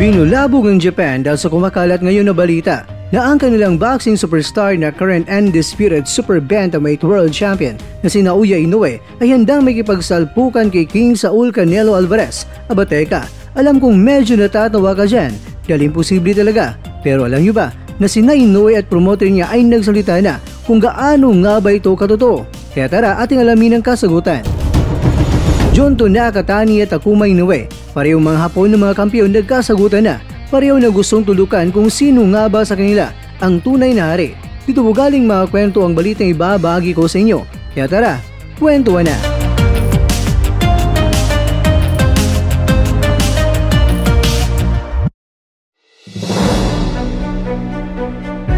Binulabog ng Japan dahil sa kumakalat ngayon na balita na ang kanilang boxing superstar na current undisputed super bantamweight world champion na si Naoya Inoue ay handang makipagsalpukan kay King Saul Canelo Alvarez. Aba teka, alam kong medyo natatawa ka dyan dahil imposible talaga. Pero alam nyo ba na si Inoue at promoter niya ay nagsalita na kung gaano nga ba ito katotoo? Kaya tara ating alamin ang kasagutan. Junto Nakatani at Takuma Inoue, parehong mga Hapon ng mga kampiyon nagkasagutan na pareho na gustong tulukan kung sino nga ba sa kanila ang tunay na hari. Dito po galing mga kwento ang balitang ibabahagi ko sa inyo. Kaya tara, kwentuhan na!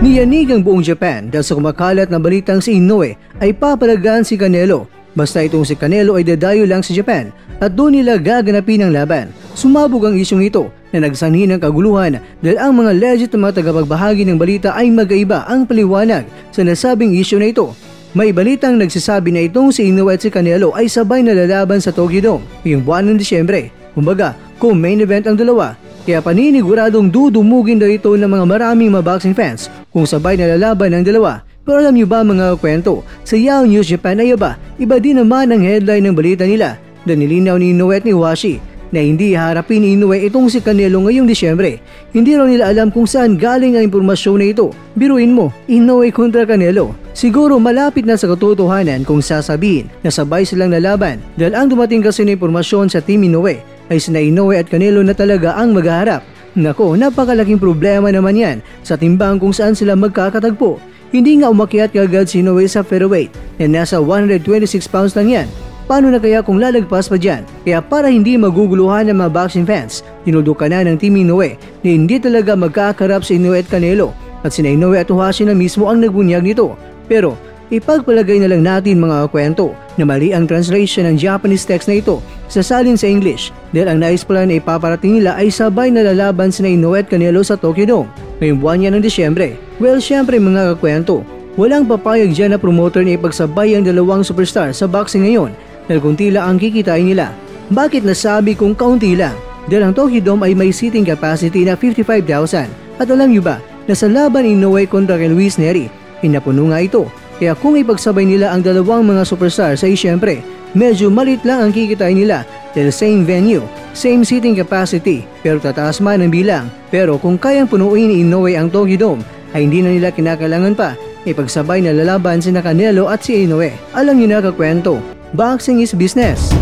Niyanig ang buong Japan dahil sa kumakalat na balitang si Inoue ay papalagaan si Canelo. Basta itong si Canelo ay dadayo lang sa Japan at doon nila gaganapin ang laban. Sumabog ang isyong ito na nagsanhi ng kaguluhan dahil ang mga legit na mga tagapagbahagi ng balita ay magkaiba ang paliwanag sa nasabing isyu na ito. May balitang nagsasabi na itong si Inoue at si Canelo ay sabay na lalaban sa Tokyo Dome ngayong buwan ng Disyembre. Kumbaga, kung main event ang dalawa, kaya paniniguradong dudumugin daw ito ng mga maraming mga boxing fans kung sabay na lalaban ang dalawa. Pero alam nyo ba mga kwento, sa Yahoo News Japan ay iba din naman ang headline ng balita nila na nilinaw ni Inoue at ni Iwashi na hindi harapin ni Inoue itong si Canelo ngayong Disyembre. Hindi raw nila alam kung saan galing ang impormasyon na ito. Biruin mo, Inoue kontra Canelo. Siguro malapit na sa katotohanan kung sasabihin na sabay silang lalaban dahil ang dumating kasi na impormasyon sa Team Inoue ay sina Inoue at Canelo na talaga ang maghaharap. Nako, napakalaking problema naman yan sa timbang kung saan sila magkakatagpo. Hindi nga umakyat kagad si Inoue sa featherweight na nasa 126 pounds lang yan. Paano na kaya kung lalagpas pa dyan? Kaya para hindi maguguluhan ng mga boxing fans, tinudukan na ng Team Inoue na hindi talaga magkakarap si Inoue at Canelo at sina Inoue at Iwashi na mismo ang nagbunyag nito. Pero ipagpalagay na lang natin mga kwento na mali ang translation ng Japanese text na ito sa salin sa English dahil ang nais pala na ipaparating nila ay sabay na lalaban sina Inoue at Canelo sa Tokyo Dome ngayong buwan niya ng Disyembre. Well, syempre mga kakwento, walang papayag dyan na promoter na ipagsabay ang dalawang superstar sa boxing ngayon dahil kunti lang ang kikitain nila. Bakit nasabi kong kaunti lang? Dahil ang Tokyo Dome ay may seating capacity na 55,000 at alam nyo ba na sa laban ni Inoue kontra kay Luis Nery, pinapuno nga ito. Kaya kung ipagsabay nila ang dalawang mga superstar sa syempre, medyo malit lang ang kikitain nila dahil same venue, same seating capacity pero tataas man ang bilang. Pero kung kayang punuin ni Inoue ang Tokyo Dome ay hindi na nila kinakailangan pa ipagsabay na lalaban sina Canelo at si Inoue. Alam niyo na kakwento, boxing is business.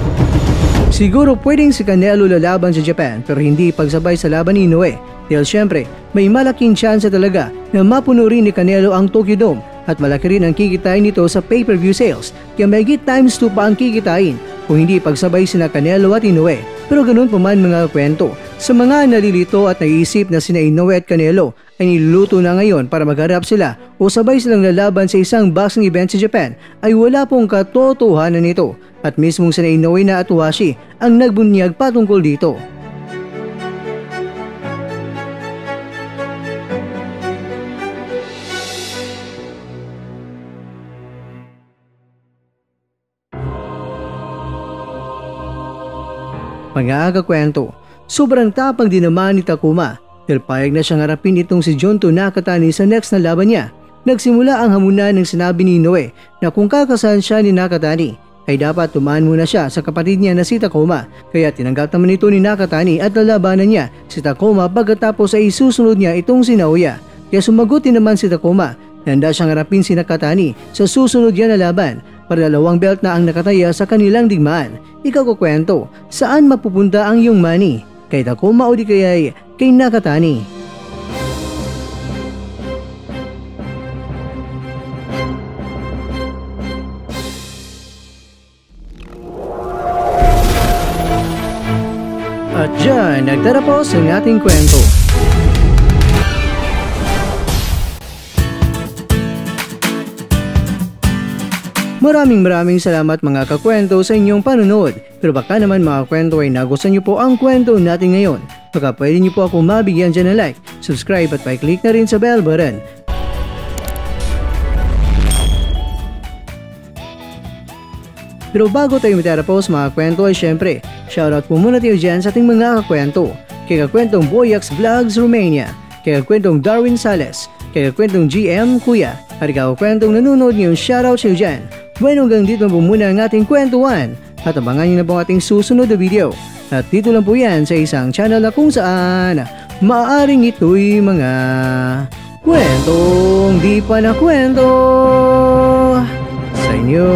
Siguro pwedeng si Canelo lalaban sa Japan pero hindi ipagsabay sa laban ni Inoue dahil syempre may malaking chance talaga na mapuno rin ni Canelo ang Tokyo Dome at malaki rin ang kikitain nito sa pay-per-view sales kaya mahigit times 2 pa ang kikitain kung hindi ipagsabay sina Canelo at Inoue. Pero ganun pa man mga kwento, sa mga nalilito at naiisip na sina Inoue at Canelo ay niluluto na ngayon para magharap sila o sabay silang lalaban sa isang boxing event sa Japan ay wala pong katotohanan nito at mismong sina Inoue na at Iwashi ang nagbunyag patungkol dito. Mga kakwento, sobrang tapang din naman ni Takuma dahil payag na siyang harapin itong si Junto Nakatani sa next na laban niya. Nagsimula ang hamunan ng sinabi ni Inoue na kung kakasal siya ni Nakatani ay dapat tumaan muna siya sa kapatid niya na si Takuma. Kaya tinanggap naman ito ni Nakatani at lalabanan niya si Takuma pagkatapos ay isusunod niya itong si Naoya. Kaya sumagot din naman si Takuma na handa siyang harapin si Nakatani sa susunod niya na laban para dalawang belt na ang nakataya sa kanilang digmaan. Ikaw kukwento, saan mapupunta ang iyong money? Kay Takuma o di kaya kay Nakatani? At dyan, nagtatapos ang ating kwento. Maraming salamat mga kakwento sa inyong panunood. Pero baka naman mga kwento ay nagustuhan niyo po ang kwento natin ngayon. Baka pwede niyo po ako mabigyan dyan ng like, subscribe at pa-click na rin sa bell button. Pero bago tayo matapos mga kwento ay syempre, shoutout po muna tayo dyan sa ating mga kakwento. kay kakwentong Boyax Vlogs Romania, kay kakwentong Darwin Sales, kay kakwentong GM Kuya, at kakwentong nanonood ngayon, shoutout sa iyo dyan. Bueno, hanggang dito po muna ang ating kwentuhan at abangan nyo na po ang ating susunod na video. At dito lang po yan sa isang channel na kung saan maaaring ito'y mga kwentong di pa na kwento sa inyo.